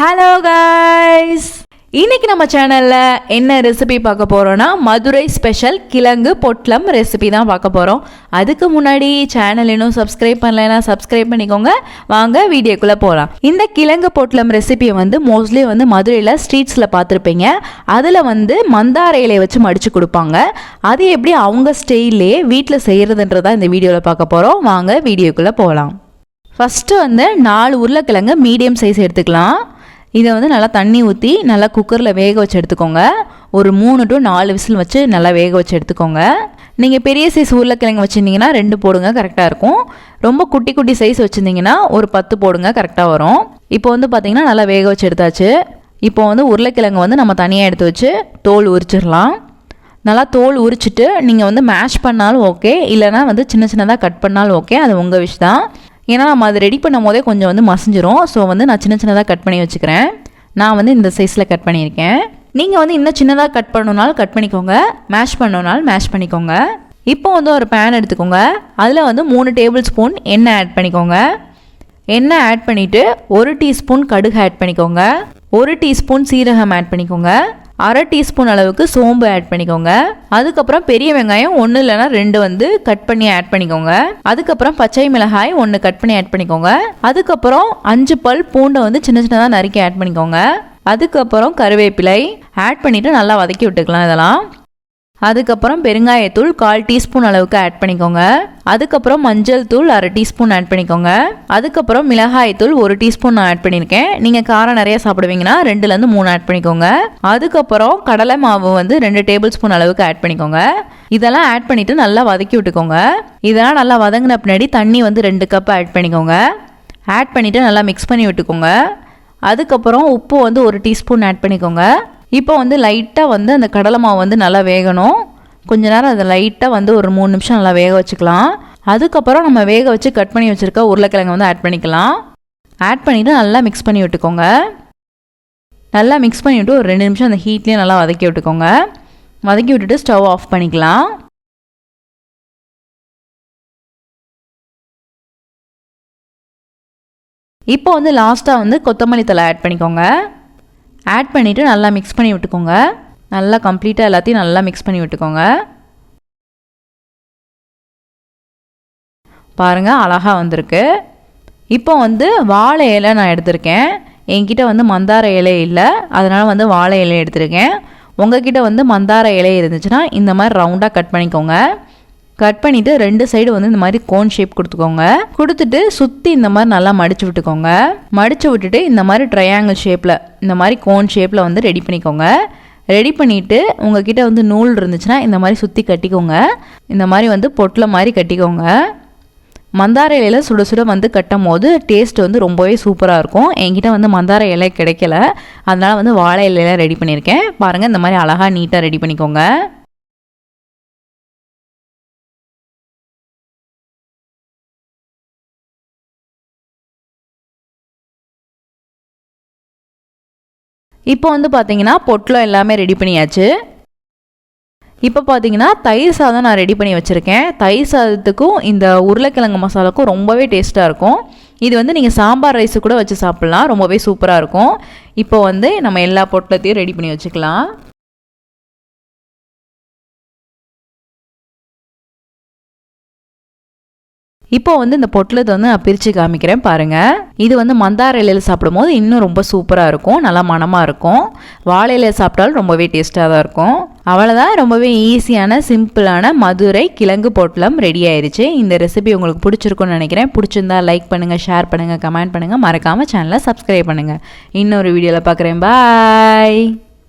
Hello guys, இன்னைக்கு நம்ம சேனல்ல என்ன ரெசிபி பார்க்க போறோம்னா மதுரை ஸ்பெஷல் கிழங்கு பொட்லம் ரெசிபி தான் பார்க்க போறோம். அதுக்கு முன்னாடி சேனல் இன்னும் சப்ஸ்கிரைப் பண்ணலைன்னா சப்ஸ்கிரைப் பண்ணிக்கோங்க. வாங்க வீடியோக்குள்ள போகலாம். இந்த கிழங்கு பொட்லம் ரெசிபியை மோஸ்ட்லி மதுரையில் ஸ்ட்ரீட்ஸில் பார்த்துருப்பீங்க. அதில் மந்தார இலையை வச்சு மடித்து கொடுப்பாங்க. அது எப்படி அவங்க ஸ்டைல்லையே வீட்டில் செய்கிறதுன்றதான் இந்த வீடியோவில் பார்க்க போகிறோம். வாங்க வீடியோக்குள்ளே போகலாம். ஃபஸ்ட்டு 4 உருளைக்கிழங்கு மீடியம் சைஸ் எடுத்துக்கலாம். இதை நல்லா தண்ணி ஊற்றி நல்லா குக்கரில் வேக வச்சு எடுத்துக்கோங்க. ஒரு 3 to 4 விசில் வச்சு நல்லா வேக வச்சு எடுத்துக்கோங்க. நீங்கள் பெரிய சைஸ் உருளைக்கிழங்கு வச்சுருந்தீங்கன்னா 2 போடுங்க, கரெக்டாக இருக்கும். ரொம்ப குட்டி குட்டி சைஸ் வச்சுருந்தீங்கன்னா ஒரு 10 போடுங்க, கரெக்டாக வரும். இப்போ பார்த்தீங்கன்னா நல்லா வேக வச்சு எடுத்தாச்சு. இப்போ உருளைக்கிழங்கு நம்ம தனியாக எடுத்து வச்சு தோல் உரிச்சிடலாம். நல்லா தோல் உரிச்சிட்டு நீங்கள் மேஷ் பண்ணாலும் ஓகே, இல்லைனா சின்ன சின்னதாக கட் பண்ணாலும் ஓகே, அது உங்கள் விஷ் தான். ஏன்னா நம்ம அது ரெடி பண்ணும் போதே கொஞ்சம் மசிஞ்சிரும். ஸோ நான் சின்ன சின்னதாக கட் பண்ணி வச்சுக்கிறேன். நான் இந்த சைஸில் கட் பண்ணியிருக்கேன். நீங்கள் இன்னும் சின்னதாக கட் பண்ணணுனாலும் கட் பண்ணிக்கோங்க, மேஷ் பண்ணணுனாலும் மேஷ் பண்ணிக்கோங்க. இப்போ ஒரு பேன் எடுத்துக்கோங்க. அதில் 3 டேபிள் ஸ்பூன் எண்ணெய் ஆட் பண்ணிக்கோங்க. எண்ணெய் ஆட் பண்ணிவிட்டு 1 டீஸ்பூன் கடுகு ஆட் பண்ணிக்கோங்க. 1 டீஸ்பூன் சீரகம் ஆட் பண்ணிக்கோங்க. 1/2 டீஸ்பூன் அளவுக்கு சோம்பு ஆட் பண்ணிக்கோங்க. அதுக்கப்புறம் பெரிய வெங்காயம் 1 இல்லைனா 2 கட் பண்ணி ஆட் பண்ணிக்கோங்க. அதுக்கப்புறம் பச்சை மிளகாய் 1 கட் பண்ணி ஆட் பண்ணிக்கோங்க. அதுக்கப்புறம் 5 பல் பூண்டை சின்ன சின்னதாக நறுக்கி ஆட் பண்ணிக்கோங்க. அதுக்கப்புறம் கருவேப்பிலை ஆட் பண்ணிவிட்டு நல்லா வதக்கி விட்டுக்கலாம் இதெல்லாம். அதுக்கப்புறம் பெருங்காயத்தூள் 1/4 டீஸ்பூன் அளவுக்கு ஆட் பண்ணிக்கோங்க. அதுக்கப்புறம் மஞ்சள் தூள் 1/2 டீஸ்பூன் ஆட் பண்ணிக்கோங்க. அதுக்கப்புறம் மிளகாய்த்தூள் 1 டீஸ்பூன் நான் ஆட் பண்ணியிருக்கேன். நீங்கள் காரம் நிறைய சாப்பிடுவீங்கன்னா 2லேருந்து 3 ஆட் பண்ணிக்கோங்க. அதுக்கப்புறம் கடலை மாவு 2 டேபிள் ஸ்பூன் அளவுக்கு ஆட் பண்ணிக்கோங்க. இதெல்லாம் ஆட் பண்ணிவிட்டு நல்லா வதக்கி விட்டுக்கோங்க. இதெல்லாம் நல்லா வதங்கின பின்னாடி தண்ணி 2 கப் ஆட் பண்ணிக்கோங்க. ஆட் பண்ணிவிட்டு நல்லா மிக்ஸ் பண்ணி விட்டுக்கோங்க. அதுக்கப்புறம் உப்பு 1 டீஸ்பூன் ஆட் பண்ணிக்கோங்க. இப்போ லைட்டாக அந்த கடலை மாவு நல்லா வேகணும். கொஞ்ச நேரம் அதை லைட்டாக ஒரு 3 நிமிஷம் நல்லா வேக வச்சுக்கலாம். அதுக்கப்புறம் நம்ம வேக வச்சு கட் பண்ணி வச்சுருக்க உருளைக்கிழங்கு ஆட் பண்ணிக்கலாம். ஆட் பண்ணிவிட்டு நல்லா மிக்ஸ் பண்ணி விட்டுக்கோங்க. நல்லா மிக்ஸ் பண்ணிவிட்டு ஒரு 2 நிமிஷம் அந்த ஹீட்லேயே நல்லா வதக்கி விட்டுக்கோங்க. வதக்கி விட்டுட்டு ஸ்டவ் ஆஃப் பண்ணிக்கலாம். இப்போ லாஸ்ட்டாக கொத்தமல்லி தழை ஆட் பண்ணிக்கோங்க. ஆட் பண்ணிவிட்டு நல்லா மிக்ஸ் பண்ணி விட்டுக்கோங்க. நல்லா கம்ப்ளீட்டாக எல்லாத்தையும் நல்லா மிக்ஸ் பண்ணி விட்டுக்கோங்க. பாருங்கள், அழகாக வந்திருக்கு. இப்போ வாழை இலை நான் எடுத்திருக்கேன். என்கிட்ட மந்தார இலை இல்லை, அதனால் வாழை இலை எடுத்திருக்கேன். உங்ககிட்ட மந்தார இலை இருந்துச்சுன்னா இந்த மாதிரி ரவுண்டாக கட் பண்ணிக்கோங்க. கட் பண்ணிவிட்டு 2 சைடு இந்த மாதிரி கோன் ஷேப் கொடுத்துக்கோங்க. கொடுத்துட்டு சுற்றி இந்த மாதிரி நல்லா மடித்து விட்டுக்கோங்க. மடித்து விட்டுட்டு இந்த மாதிரி ட்ரையாங்கிள் ஷேப்பில் இந்த மாதிரி கோன் ஷேப்பில் ரெடி பண்ணிக்கோங்க. ரெடி பண்ணிவிட்டு உங்ககிட்ட நூல் இருந்துச்சுன்னா இந்த மாதிரி சுற்றி கட்டிக்கோங்க. இந்த மாதிரி பொட்டில் மாதிரி கட்டிக்கோங்க. மந்தார இலையில் சுட சுட கட்டும் போது டேஸ்ட் ரொம்பவே சூப்பராக இருக்கும். என்கிட்ட மந்தார இலை கிடைக்கல, அதனால் வாழை இலையில் ரெடி பண்ணியிருக்கேன். பாருங்கள், இந்த மாதிரி அழகாக நீட்டாக ரெடி பண்ணிக்கோங்க. இப்போ பார்த்தீங்கன்னா பொட்டலம் எல்லாமே ரெடி பண்ணியாச்சு. இப்போ பார்த்தீங்கன்னா தயிர் சாதம் நான் ரெடி பண்ணி வச்சுருக்கேன். தயிர் சாதத்துக்கும் இந்த உருளைக்கிழங்கு மசாலாவுக்கும் ரொம்பவே டேஸ்ட்டாக இருக்கும். இது நீங்கள் சாம்பார் ரைஸு கூட வச்சு சாப்பிட்லாம், ரொம்பவே சூப்பராக இருக்கும். இப்போ நம்ம எல்லா பொட்டலத்தையும் ரெடி பண்ணி வச்சுக்கலாம். இப்போ இந்த பொட்டலத்தை நான் பிரித்து காமிக்கிறேன் பாருங்கள். இது மந்தார இலையில் சாப்பிடும் போது இன்னும் ரொம்ப சூப்பராக இருக்கும், நல்லா மணமாக இருக்கும். வாழை இலையில் சாப்பிட்டாலும் ரொம்பவே டேஸ்ட்டாக தான் இருக்கும். அவ்வளோதான், ரொம்பவே ஈஸியான சிம்பிளான மதுரை கிழங்கு பொட்டலம் ரெடி ஆயிடுச்சு. இந்த ரெசிபி உங்களுக்கு பிடிச்சிருக்குன்னு நினைக்கிறேன். பிடிச்சிருந்தா லைக் பண்ணுங்கள், ஷேர் பண்ணுங்கள், கமெண்ட் பண்ணுங்கள். மறக்காமல் சேனலை சப்ஸ்கிரைப் பண்ணுங்கள். இன்னொரு வீடியோவில் பார்க்குறேன். பாய்.